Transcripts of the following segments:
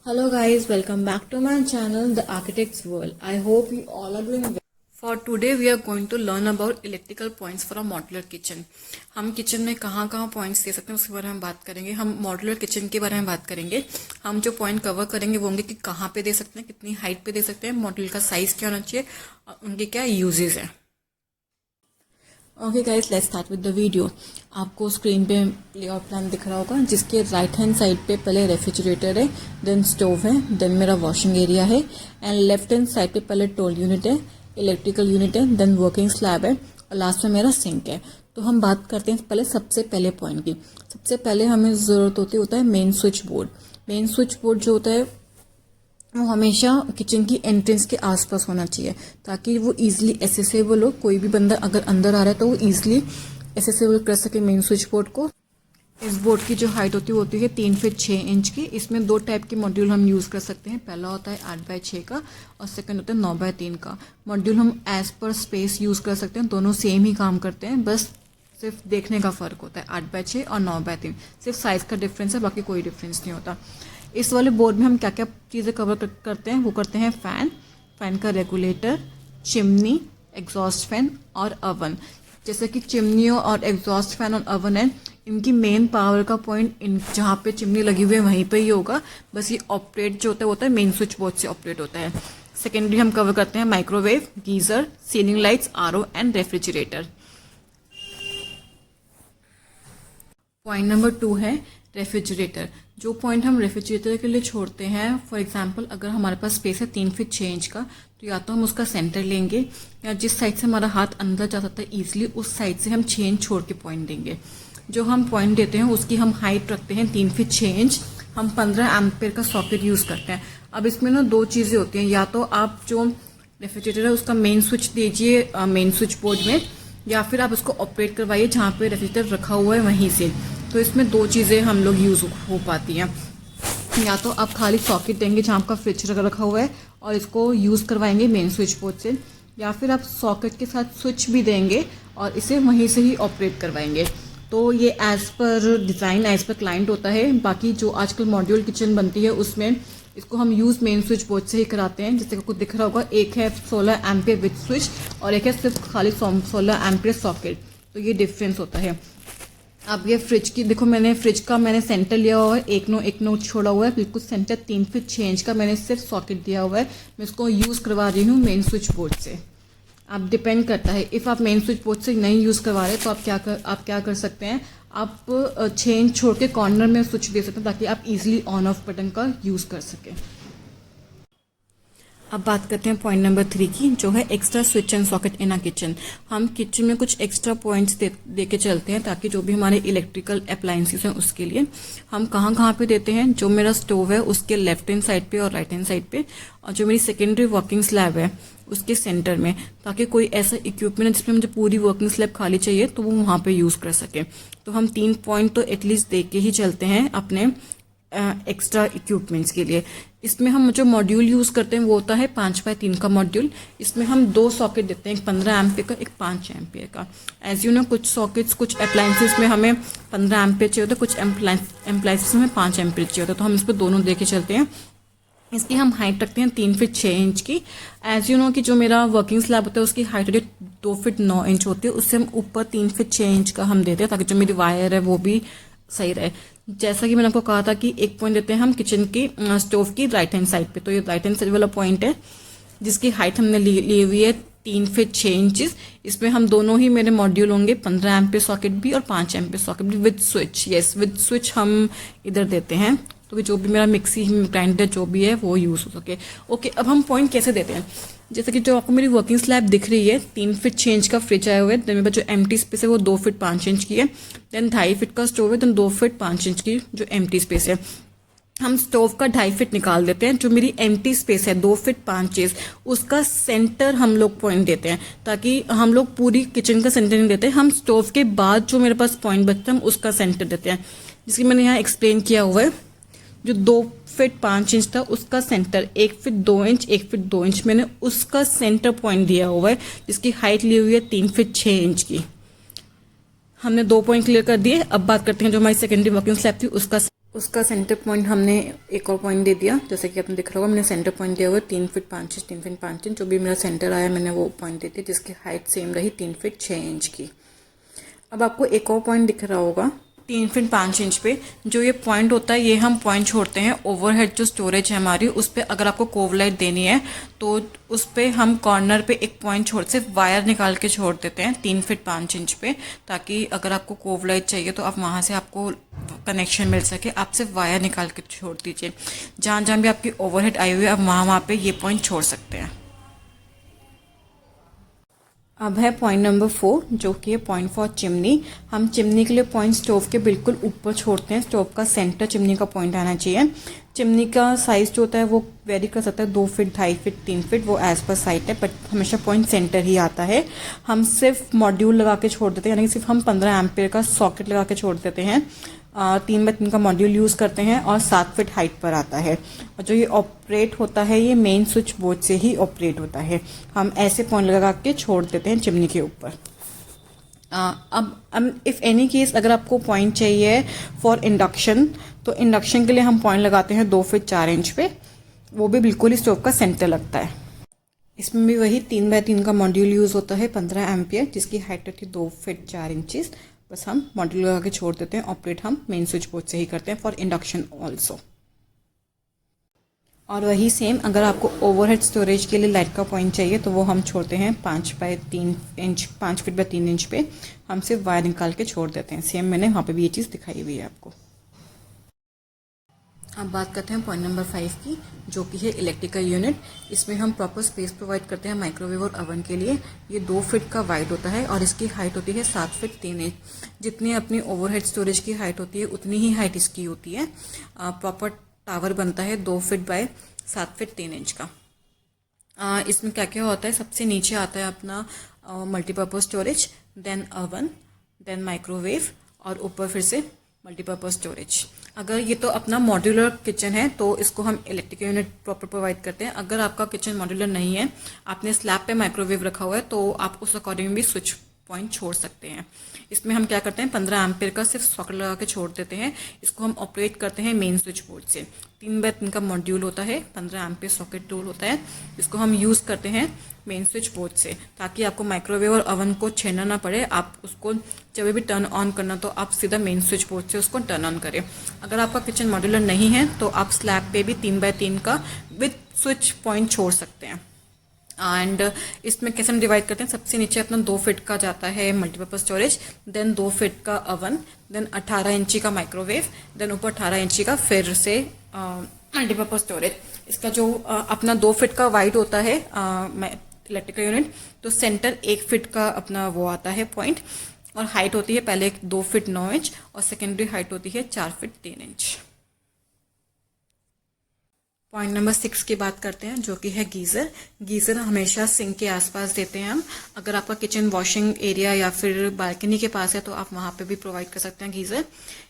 Hello guys, welcome back to my channel The Architect's World. I hope you all are doing well. For today we are going to learn about electrical points for a modular kitchen. हम kitchen में कहाँ points दे सकते हैं उसके बारे में बात करेंगे. हम मॉड्यूलर किचन के बारे में बात करेंगे. हम जो पॉइंट कवर करेंगे वो होंगे कि कहाँ पे दे सकते हैं, कितनी हाइट पे दे सकते हैं, मॉड्यूल का साइज क्या होना चाहिए और उनके क्या यूजेस हैं. Okay guys, let's start with the video. आपको स्क्रीन पे लेआउट प्लान दिख रहा होगा जिसके राइट हैंड साइड पे पहले रेफ्रिजरेटर है, देन स्टोव है, देन मेरा वॉशिंग एरिया है एंड लेफ्ट हैंड साइड पे पहले टोल यूनिट है, इलेक्ट्रिकल यूनिट है, देन वर्किंग स्लैब है और लास्ट में मेरा सिंक है. तो हम बात करते हैं पहले सबसे पहले पॉइंट की. सबसे पहले हमें ज़रूरत होता है main switch board. Main switch board जो होता है वो हमेशा किचन की एंट्रेंस के आसपास होना चाहिए ताकि वो इजीली एसेसेबल हो. कोई भी बंदा अगर अंदर आ रहा है तो वो इजीली एसेसेबल कर सके मेन स्विच बोर्ड को. इस बोर्ड की जो हाइट होती है 3 फीट 6 इंच की. इसमें दो टाइप के मॉड्यूल हम यूज़ कर सकते हैं. पहला होता है 8x6 का और सेकंड होता है 9x3 का. मॉड्यूल हम एज पर स्पेस यूज़ कर सकते हैं. दोनों सेम ही काम करते हैं, बस सिर्फ देखने का फ़र्क होता है. 8x6 और 9x3 सिर्फ साइज़ का डिफरेंस है, बाकी कोई डिफरेंस नहीं होता. इस वाले बोर्ड में हम क्या क्या चीज़ें कवर करते हैं वो करते हैं फैन का रेगुलेटर, चिमनी, एग्जॉस्ट फैन और अवन. जैसे कि चिमनियों और एग्जॉस्ट फैन और अवन है, इनकी मेन पावर का पॉइंट इन जहाँ पे चिमनी लगी हुई है वहीं पे ही होगा. बस ये ऑपरेट जो होता है मेन स्विच बोर्ड से ऑपरेट होता है. सेकेंडरी हम कवर करते हैं microwave, geyser, ceiling lights, RO and refrigerator. Point number 2 है रेफ्रिजरेटर. जो पॉइंट हम रेफ्रिजरेटर के लिए छोड़ते हैं, फॉर एग्जांपल अगर हमारे पास स्पेस है 3 फीट 6 इंच का, तो या तो हम उसका सेंटर लेंगे या जिस साइड से हमारा हाथ अंदर जा सकता है ईजिली उस साइड से हम 6 इंच छोड़ के पॉइंट देंगे. जो हम पॉइंट देते हैं उसकी हम हाइट रखते हैं 3 फीट 6 इंच. हम 15 एम्पेयर का सॉकेट यूज़ करते हैं. अब इसमें ना दो चीज़ें होती हैं. या तो आप जो रेफ्रिजरेटर है उसका मेन स्विच दीजिए मेन स्विच बोर्ड में, या फिर आप उसको ऑपरेट करवाइए जहाँ पे रेफ्रिजरेटर रखा हुआ है वहीं से. तो इसमें दो चीज़ें हम लोग यूज़ हो पाती हैं. या तो आप खाली सॉकेट देंगे जहाँ आपका फ्रिज रखा हुआ है और इसको यूज़ करवाएंगे मेन स्विच बोर्ड से, या फिर आप सॉकेट के साथ स्विच भी देंगे और इसे वहीं से ही ऑपरेट करवाएंगे. तो ये as per design as per client होता है. बाकी जो आजकल मॉड्यूल किचन बनती है उसमें इसको हम यूज़ मेन स्विच बोर्ड से ही कराते हैं. जैसे आपको दिख रहा होगा, एक है 16 एम्पेयर विथ स्विच और एक है सिर्फ खाली 16 एम्पेयर सॉकेट. तो ये डिफरेंस होता है. अब ये फ्रिज की देखो, मैंने फ्रिज का सेंटर लिया हुआ है, एक नो छोड़ा हुआ है, बिल्कुल सेंटर 3 फीट 6 इंच का मैंने सिर्फ सॉकेट दिया हुआ है. मैं इसको यूज़ करवा रही हूँ मेन स्विच बोर्ड से. आप डिपेंड करता है. इफ़ आप मेन स्विच बोर्ड से नहीं यूज़ करवा रहे तो आप क्या कर सकते हैं, आप 6 इंच छोड़ के कॉर्नर में स्विच दे सकते हैं ताकि आप इजीली ऑन ऑफ बटन का यूज़ कर सकें. अब बात करते हैं पॉइंट नंबर 3 की, जो है extra switch and socket in a kitchen. हम किचन में कुछ एक्स्ट्रा पॉइंट्स दे के चलते हैं ताकि जो भी हमारे इलेक्ट्रिकल अप्लायंसेस हैं उसके लिए हम कहाँ पे देते हैं. जो मेरा स्टोव है उसके लेफ्ट हैंड साइड पे और राइट हैंड साइड पे, और जो मेरी सेकेंडरी वर्किंग स्लैब है उसके सेंटर में, ताकि कोई ऐसा इक्विपमेंट है जिसमें मुझे पूरी वर्किंग स्लैब खाली चाहिए तो वो वहाँ पे यूज़ कर सके. तो हम 3 पॉइंट तो एटलीस्ट दे के ही चलते हैं अपने एक्स्ट्रा इक्विपमेंट्स के लिए. इसमें हम जो मॉड्यूल यूज़ करते हैं वो होता है 5x3 का मॉड्यूल. इसमें हम 2 सॉकेट देते हैं, एक 15 एम्पेयर का, एक 5 एम्पेयर का. एज यू नो, कुछ सॉकेट्स कुछ अप्लायंसेस में हमें 15 एम्पेयर चाहिए होता है, कुछ अप्लायंसेस में 5 एम्पेयर चाहिए होता है. तो हम इस पर दोनों देके चलते हैं. इसकी हम हाइट रखते हैं 3 फीट 6 इंच की. एज यू नो कि जो मेरा वर्किंग स्लैब होता है उसकी हाइट होती है 2 फीट 9 इंच होती है. उससे हम ऊपर 3 फीट 6 इंच का हम देते हैं ताकि जो मेरी वायर है वो भी सही रहे. जैसा कि मैंने आपको कहा था कि एक पॉइंट देते हैं हम किचन की स्टोव की राइट हैंड साइड पे. तो ये राइट हैंड साइड वाला पॉइंट है जिसकी हाइट हमने ली हुई है 3 फीट 6 इंचेस. इसमें हम दोनों ही मेरे मॉड्यूल होंगे, 15 एम्पेयर सॉकेट भी और 5 एम्पेयर सॉकेट भी with switch. Yes, with switch हम इधर देते हैं तो जो भी मेरा मिक्सी ग्राइंडर जो भी है वो यूज़ हो सके. ओके, अब हम पॉइंट कैसे देते हैं. जैसे कि जो आपको मेरी वर्किंग स्लैब दिख रही है, 3 फीट 6 इंच का फ्रिज आया हुआ है. देन मेरे पास जो एम्प्टी स्पेस है वो 2 फीट 5 इंच की है. देन 2.5 फीट का स्टोव है, देन 2 फीट 5 इंच की जो एम्प्टी स्पेस है. हम स्टोव का 2.5 फीट निकाल देते हैं. जो मेरी एम्प्टी स्पेस है 2 फीट 5 इंच, उसका सेंटर हम लोग पॉइंट देते हैं ताकि हम लोग पूरी किचन का सेंटर नहीं देते. हम स्टोव के बाद जो मेरे पास पॉइंट बचता है हम उसका सेंटर देते हैं, जिसकी मैंने यहाँ एक्सप्लेन किया हुआ है. जो 2 फीट 5 इंच था उसका centre 1 feet 2 inch, 1 feet 2 inch मैंने उसका सेंटर पॉइंट दिया हुआ है, जिसकी हाइट ली हुई है 3 फीट 6 इंच की. हमने 2 पॉइंट क्लियर कर दिए. अब बात करते हैं जो हमारी सेकेंडरी वर्किंग स्लैब थी उसका. उसका सेंटर पॉइंट हमने एक और पॉइंट दे दिया, जैसे कि आपने दिख रहा होगा मैंने सेंटर पॉइंट दिया हुआ है 3 फीट 5 इंच 3 फीट 5 इंच। जो भी मेरा सेंटर आया मैंने वो पॉइंट दे दिया, जिसकी हाइट सेम रही 3 फीट 6 इंच की। अब आपको एक और पॉइंट दिख रहा होगा 3 फीट 5 इंच पे। जो ये पॉइंट होता है ये हम पॉइंट छोड़ते हैं ओवरहेड जो स्टोरेज है हमारी उस पर। अगर आपको कोव लाइट देनी है तो उस पर हम कॉर्नर पे एक पॉइंट छोड़, सिर्फ वायर निकाल के छोड़ देते हैं 3 फीट 5 इंच पे, ताकि अगर आपको कोव लाइट चाहिए तो आप वहाँ से आपको कनेक्शन मिल सके। आप सिर्फ वायर निकाल के छोड़ दीजिए। जहाँ जहाँ भी आपकी ओवरहेड आई हुई है आप वहाँ पे ये पॉइंट छोड़ सकते हैं। अब है पॉइंट नंबर 4, जो कि है पॉइंट फॉर चिमनी। हम चिमनी के लिए पॉइंट स्टोव के बिल्कुल ऊपर छोड़ते हैं। स्टोव का सेंटर चिमनी का पॉइंट आना चाहिए। चिमनी का साइज जो होता है वो वेरी कर सकता है, 2 फीट 2.5 फीट 3 फीट, वो एज पर साइट है, बट हमेशा पॉइंट सेंटर ही आता है। हम सिर्फ मॉड्यूल लगा के छोड़ देते हैं, यानी कि सिर्फ हम 15 एम्पियर का सॉकेट लगा के छोड़ देते हैं। 3x3 का मॉड्यूल यूज़ करते हैं और 7 फीट हाइट पर आता है। और जो ये ऑपरेट होता है ये मेन स्विच बोर्ड से ही ऑपरेट होता है। हम ऐसे पॉइंट लगा के छोड़ देते हैं चिमनी के ऊपर। अब इफ़ एनी केस अगर आपको पॉइंट चाहिए फॉर इंडक्शन, तो इंडक्शन के लिए हम पॉइंट लगाते हैं 2 फीट 4 इंच पे। वो भी बिल्कुल ही स्टोव का सेंटर लगता है। इसमें भी वही 3x3 का मॉड्यूल यूज़ होता है 15 एम्पियर, जिसकी हाइट होती है 2 फीट 4 इंचेस। बस हम मॉड्यूल लगा के छोड़ देते हैं। ऑपरेट हम मेन स्विच बोर्ड से ही करते हैं फॉर इंडक्शन ऑल्सो। और वही सेम अगर आपको ओवरहेड स्टोरेज के लिए लाइट का पॉइंट चाहिए तो वो हम छोड़ते हैं 5 फीट बाय 3 इंच पे। हम सिर्फ वायर निकाल के छोड़ देते हैं। सेम मैंने वहाँ पे भी ये चीज़ दिखाई हुई है आपको। अब बात करते हैं पॉइंट नंबर 5 की, जो कि है इलेक्ट्रिकल यूनिट। इसमें हम प्रॉपर स्पेस प्रोवाइड करते हैं माइक्रोवेव और ओवन के लिए। ये 2 फीट का वाइड होता है और इसकी हाइट होती है 7 फीट 3 इंच। जितनी अपनी ओवरहेड स्टोरेज की हाइट होती है उतनी ही हाइट इसकी होती है। प्रॉपर टावर बनता है 2 फीट बाय 7 फीट 3 इंच का। इसमें क्या क्या होता है, सबसे नीचे आता है अपना multipurpose storage, then oven, then microwave, और ऊपर फिर से मल्टीपर्पज़ स्टोरेज। अगर ये तो अपना मॉड्यूलर किचन है तो इसको हम इलेक्ट्रिकल यूनिट प्रॉपर प्रोवाइड करते हैं। अगर आपका किचन मॉड्यूलर नहीं है, आपने स्लैब पे माइक्रोवेव रखा हुआ है, तो आप उस अकॉर्डिंग भी स्विच पॉइंट छोड़ सकते हैं। इसमें हम क्या करते हैं 15 एम्पियर का सिर्फ सॉकेट लगा के छोड़ देते हैं। इसको हम ऑपरेट करते हैं मेन स्विच बोर्ड से। 3x3 का मॉड्यूल होता है, 15 एम्पियर सॉकेट टूल होता है। इसको हम यूज़ करते हैं मेन स्विच बोर्ड से, ताकि आपको माइक्रोवेव और ओवन को छेड़ना ना पड़े। आप उसको जब भी टर्न ऑन करना तो आप सीधा मेन स्विच बोर्ड से उसको टर्न ऑन करें। अगर आपका किचन मॉड्यूलर नहीं है तो आप स्लैब पे भी 3x3 का विद स्विच पॉइंट छोड़ सकते हैं। एंड इसमें कैसे हम डिवाइड करते हैं, सबसे नीचे अपना 2 फीट का जाता है मल्टीपर्पज़ स्टोरेज, देन 2 फीट का ओवन, देन 18 इंची का माइक्रोवेव, देन ऊपर 18 इंची का फिर से मल्टीपर्पज़ स्टोरेज। इसका जो अपना 2 फीट का वाइड होता है इलेक्ट्रिकल यूनिट, तो सेंटर 1 फीट का अपना वो आता है पॉइंट, और हाइट होती है पहले 2 फीट 9 इंच और सेकेंडरी हाइट होती है 4 फीट 3 इंच। पॉइंट नंबर 6 की बात करते हैं, जो कि है गीज़र। गीज़र हमेशा सिंक के आसपास देते हैं हम। अगर आपका किचन वॉशिंग एरिया या फिर बालकनी के पास है तो आप वहाँ पे भी प्रोवाइड कर सकते हैं गीज़र।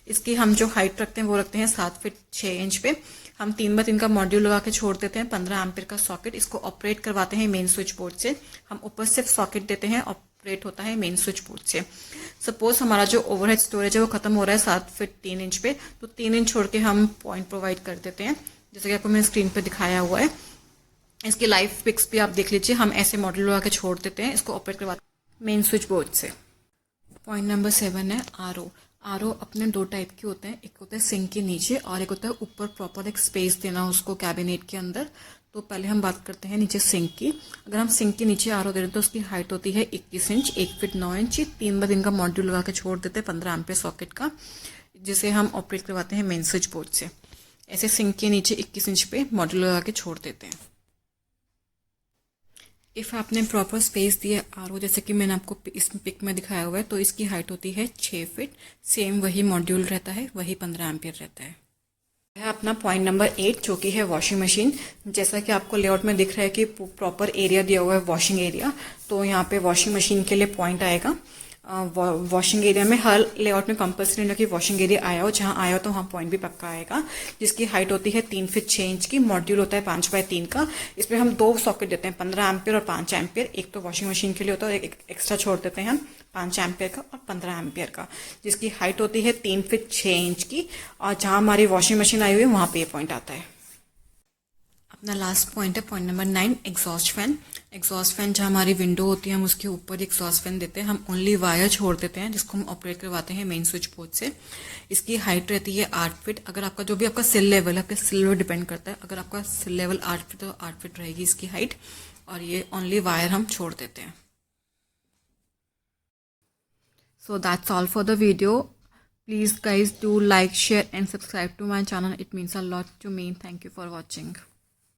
इसकी हम जो हाइट रखते हैं वो रखते हैं 7 फीट 6 इंच पे। हम 3x3 का मॉड्यूल लगा के छोड़ देते हैं 15 एम्पियर का सॉकेट। इसको ऑपरेट करवाते हैं मेन स्विच बोर्ड से। हम ऊपर सिर्फ सॉकेट देते हैं, ऑपरेट होता है मेन स्विच बोर्ड से। सपोज हमारा जो ओवरहेड स्टोरेज है वो खत्म हो रहा है 7 फीट 3 इंच पे, तो 3 इंच छोड़ के हम पॉइंट प्रोवाइड कर देते हैं, जैसे कि आपको मैंने स्क्रीन पे दिखाया हुआ है। इसकी लाइव पिक्स भी आप देख लीजिए। हम ऐसे मॉडल लगा के छोड़ देते हैं, इसको ऑपरेट करवाते हैं मेन स्विच बोर्ड से। पॉइंट नंबर 7 है आरओ। आरओ अपने 2 टाइप के होते हैं, एक होता है सिंक के नीचे और एक होता है ऊपर प्रॉपर एक स्पेस देना उसको कैबिनेट के अंदर। तो पहले हम बात करते हैं नीचे सिंक की। अगर हम सिंक के नीचे आरओ दे रहे हैं तो उसकी हाइट होती है 21 इंच, 1 फीट 9 इंच। 3x3 का मॉड्यूल लगा के छोड़ देते हैं 15 एम्पियर सॉकेट का, जिसे हम ऑपरेट करवाते हैं मेन स्विच बोर्ड से। ऐसे सिंक के नीचे 21 इंच पे मॉड्यूल लगा के छोड़ देते हैं। इफ़ आपने प्रॉपर स्पेस दिया आरओ, जैसे कि मैंने आपको इस पिक में दिखाया हुआ है, तो इसकी हाइट होती है 6 फीट। सेम वही मॉड्यूल रहता है, वही 15 एम्पियर रहता है। अपना पॉइंट नंबर 8, जो कि है वॉशिंग मशीन। जैसा कि आपको लेआउट में दिख रहा है कि प्रॉपर एरिया दिया हुआ है वॉशिंग एरिया, तो यहाँ पे वॉशिंग मशीन के लिए पॉइंट आएगा। वॉशिंग एरिया में हर लेआउट में कंपल्सरी नहीं कि वॉशिंग एरिया आया हो, जहाँ आया हो तो वहाँ पॉइंट भी पक्का आएगा। जिसकी हाइट होती है 3 फीट 6 इंच की। मॉड्यूल होता है 5x3 का। इसमें हम 2 सॉकेट देते हैं, 15 एम्पियर और 5 एम्पियर। एक तो वॉशिंग मशीन के लिए होता है और एक एक्स्ट्रा छोड़ देते हैं हम 5 एम्पियर का और 15 एम्पियर का, जिसकी हाइट होती है 3 फीट 6 इंच की। और जहाँ हमारी वॉशिंग मशीन आई हुई है वहाँ पे ये पॉइंट आता है। अपना लास्ट पॉइंट है point number 9, exhaust fan. Exhaust fan जहाँ हमारी विंडो होती है हम उसके ऊपर एग्जॉस्ट फैन देते हैं। हम ओनली वायर छोड़ देते हैं जिसको हम ऑपरेट करवाते हैं मेन स्विच बोर्ड से। इसकी हाइट रहती है 8 फीट। अगर आपका जो भी आपका सिल लेवल है, आपके सिल लेवल डिपेंड करता है। अगर आपका सिल लेवल 8 फीट तो 8 फीट रहेगी इसकी हाइट। और ये ओनली वायर हम छोड़ देते हैं। So that's all for the video. Please guys do like, share and subscribe to my channel. It means a lot to me. Thank you for watching.